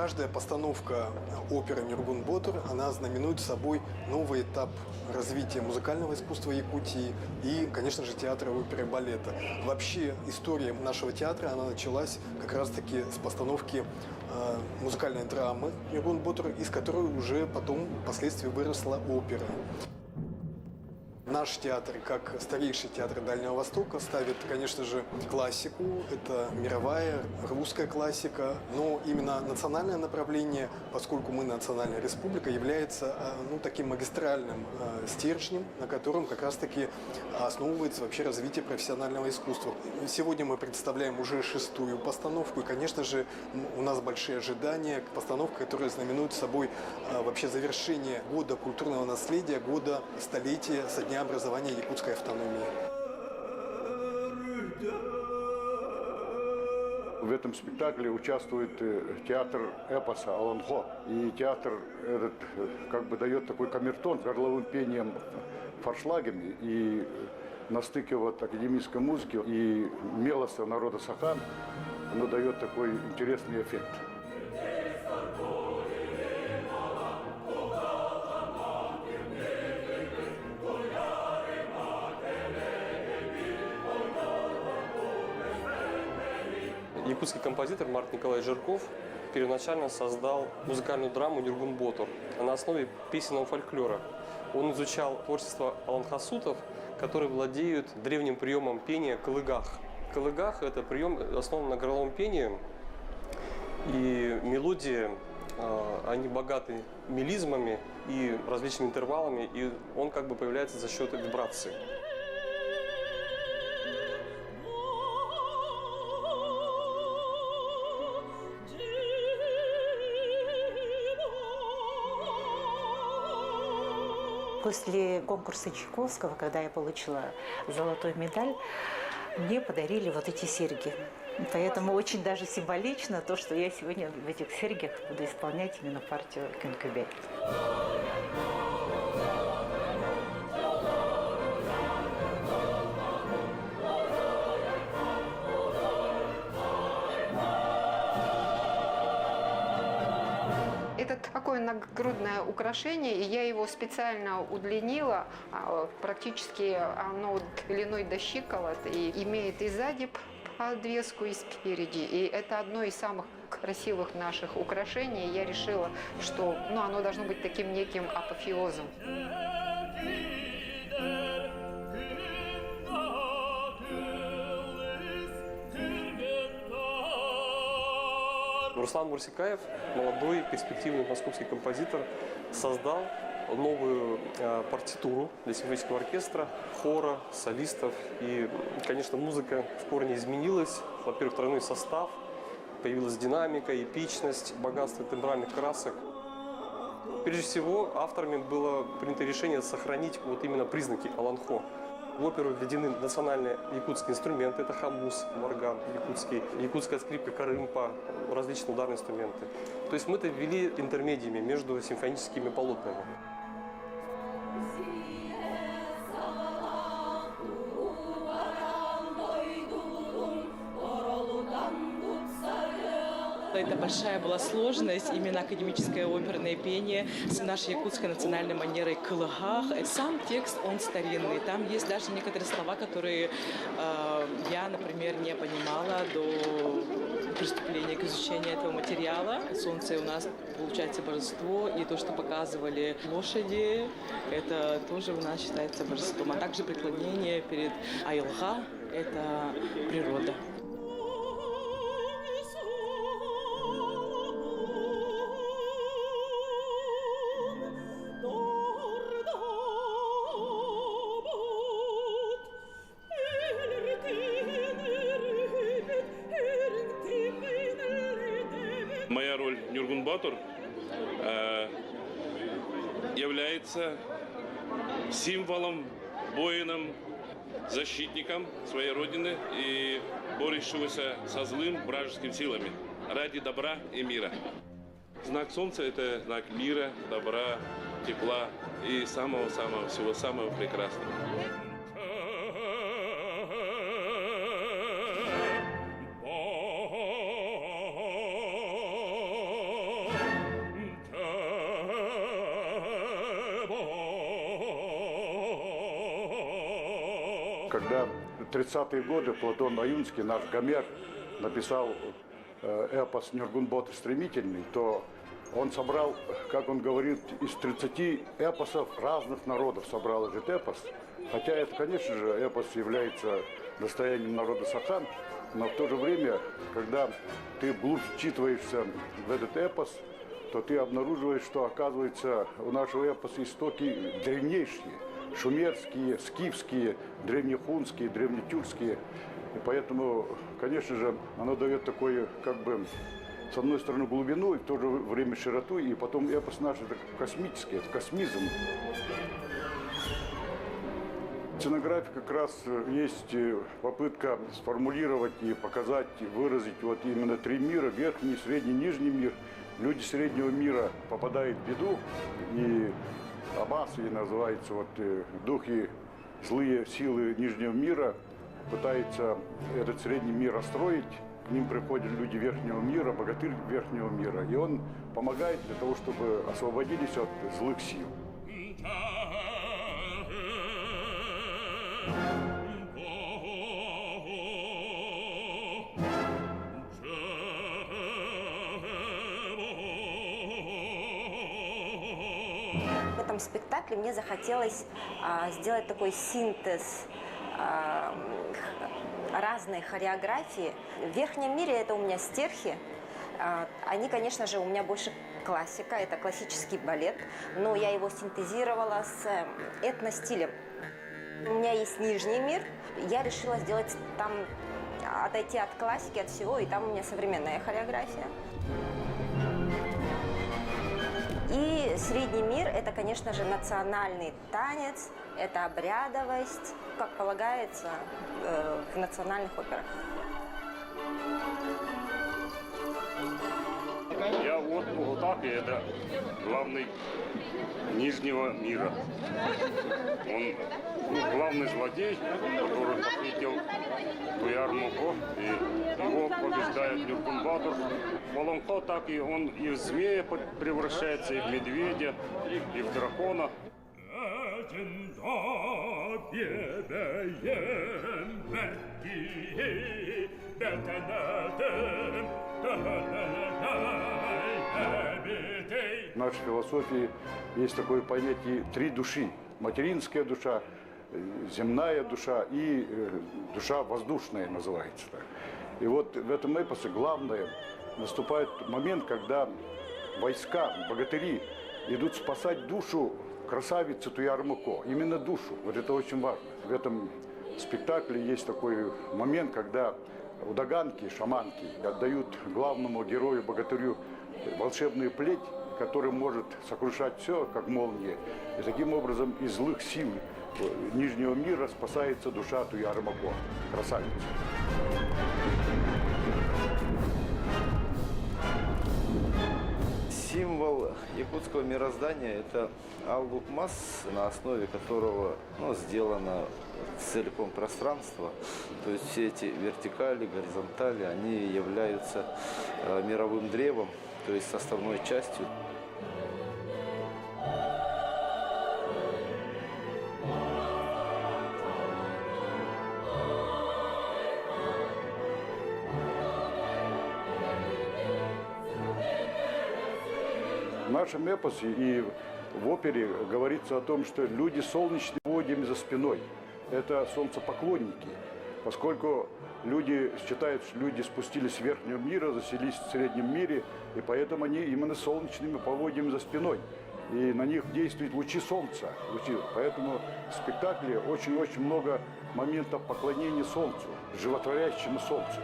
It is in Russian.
Каждая постановка оперы «Нюргун Ботор», она знаменует собой новый этап развития музыкального искусства Якутии и, конечно же, театра, оперы, балета. Вообще история нашего театра, она началась как раз-таки с постановки музыкальной драмы «Нюргун Ботор», из которой уже потом впоследствии выросла опера. Наш театр, как старейший театр Дальнего Востока, ставит, конечно же, классику. Это мировая, русская классика. Но именно национальное направление, поскольку мы национальная республика, является таким магистральным стержнем, на котором как раз-таки основывается вообще развитие профессионального искусства. Сегодня мы представляем уже 6-ю постановку. И, конечно же, у нас большие ожидания к постановке, которая знаменует собой вообще завершение года культурного наследия, года столетия со дня образования якутской автономии. В этом спектакле участвует театр эпоса «Аланхо». И театр этот как бы дает такой камертон с горловым пением, форшлагами. И на стыке вот академической музыки и мелоса народа Сахан оно дает такой интересный эффект. Якутский композитор Марк Николаевич Жирков первоначально создал музыкальную драму «Нюргун Ботор» на основе песенного фольклора. Он изучал творчество аланхасутов, которые владеют древним приемом пения калыгах. Калыгах – это прием, основан на горловом пении, и мелодии, они богаты мелизмами и различными интервалами, и он как бы появляется за счет вибрации. После конкурса Чайковского, когда я получила золотую медаль, мне подарили вот эти серьги. Поэтому очень даже символично то, что я сегодня в этих серьгах буду исполнять именно партию Кюнкюбе. Это такое нагрудное украшение, и я его специально удлинила, практически оно длиной до щиколот, и имеет и сзади подвеску, и спереди. И это одно из самых красивых наших украшений. Я решила, что оно должно быть таким неким апофеозом. Руслан Мурсикаев, молодой перспективный московский композитор, создал новую партитуру для симфонического оркестра, хора, солистов. И, конечно, музыка в корне изменилась. Во-первых, тройной состав, появилась динамика, эпичность, богатство тембральных красок. Прежде всего, авторами было принято решение сохранить вот именно признаки аланхо. В оперу введены национальные якутские инструменты, это хамус, варган якутский, якутская скрипка, карымпа, различные ударные инструменты. То есть мы это ввели интермедиями между симфоническими полотнами. Это большая была сложность, именно академическое оперное пение с нашей якутской национальной манерой кылыгах. Сам текст, он старинный. Там есть даже некоторые слова, которые я, например, не понимала до приступления к изучению этого материала. Солнце у нас, получается, божество, и то, что показывали лошади, это тоже у нас считается божеством. А также преклонение перед Айлга – это природа. Моя роль Нюргун Ботор является символом, воином, защитником своей родины и борющегося со злым вражескими силами ради добра и мира. Знак Солнца – это знак мира, добра, тепла и самого-самого, всего самого прекрасного. Когда в 30-е годы Платон Аюнский, наш Гомер, написал эпос «Нюргунбот стремительный», то он собрал, как он говорит, из 30 эпосов разных народов собрал этот эпос. Хотя это, конечно же, эпос является достоянием народа Сахан, но в то же время, когда ты глубже вчитываешься в этот эпос, то ты обнаруживаешь, что, оказывается, у нашего эпоса истоки древнейшие, шумерские, скифские, древнехунские, древнетюркские. И поэтому, конечно же, оно дает такое, как бы, с одной стороны, глубину, и в то же время широту, и потом эпос наш это космический, это космизм. В сценографии как раз есть попытка сформулировать и показать, выразить вот именно три мира: верхний, средний, нижний мир. Люди среднего мира попадают в беду, и Абасы называется, вот духи, злые силы нижнего мира пытаются этот средний мир расстроить. К ним приходят люди верхнего мира, богатырь верхнего мира, и он помогает для того, чтобы освободились от злых сил. В этом спектакле мне захотелось сделать такой синтез разной хореографии. В верхнем мире это у меня стерхи. Они, конечно же, у меня больше классика, это классический балет, но я его синтезировала с этностилем. У меня есть нижний мир, я решила сделать там, отойти от классики, от всего, и там у меня современная хореография. И средний мир – это, конечно же, национальный танец, это обрядовость, как полагается в национальных операх. Я вот Угутаки, это главный Нижнего мира. Он главный злодей, который похитил Туярмуко, и его побеждает Нюргунбатур. Волонко так и он и в змея превращается, и в медведя, и в дракона. В нашей философии есть такое понятие три души: материнская душа, земная душа и душа воздушная называется. И вот в этом эпосе главное, наступает момент, когда войска, богатыри идут спасать душу красавицы Туярмуко, именно душу. Вот это очень важно. В этом спектакле есть такой момент, когда удаганки, шаманки отдают главному герою, богатырю, волшебную плеть, которая может сокрушать все, как молния. И таким образом из злых сил Нижнего мира спасается душа Туярмуко, красавица. Символ якутского мироздания – это алгукмас, на основе которого сделано целиком пространство. То есть все эти вертикали, горизонтали, они являются мировым древом, то есть составной частью. В нашем эпосе и в опере говорится о том, что люди с солнечными поводьями за спиной – это солнцепоклонники, поскольку люди считают, что люди спустились с верхнего мира, заселились в среднем мире, и поэтому они именно солнечными поводьями за спиной. И на них действуют лучи солнца. Поэтому в спектакле очень-очень много моментов поклонения солнцу, животворящему солнцу.